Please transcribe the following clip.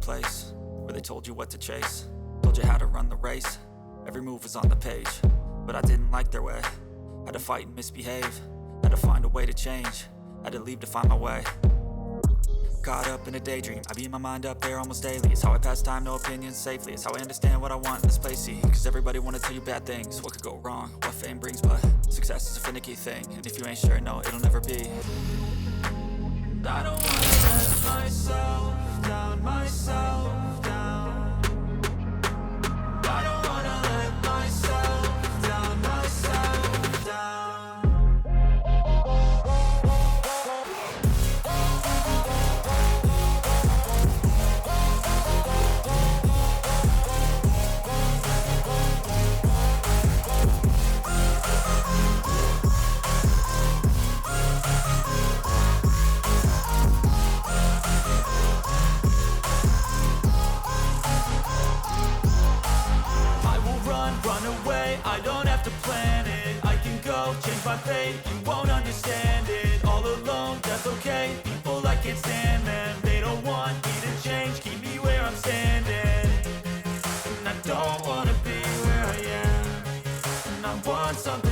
place where they told you what to chase, told you how to run the race. Every move was on the page, but I didn't like their way. Had to fight and misbehave, had to find a way to change, had to leave to find my way. Caught up in a daydream, I beat my mind up there almost daily. It's how I pass time, no opinions safely. It's how I understand what I want in this place, see. Cause everybody wanna tell you bad things, what could go wrong, what fame brings. But success is a finicky thing, and if you ain't sure, no, it'll never be. And I don't wanna let myself down, myself down. I don't wanna let myself down, myself down. I don't have to plan it, I can go change my fate. You won't understand it, all alone, that's okay. People I can't stand them, they don't want me to change, keep me where I'm standing. And I don't wanna be where I am, and I want something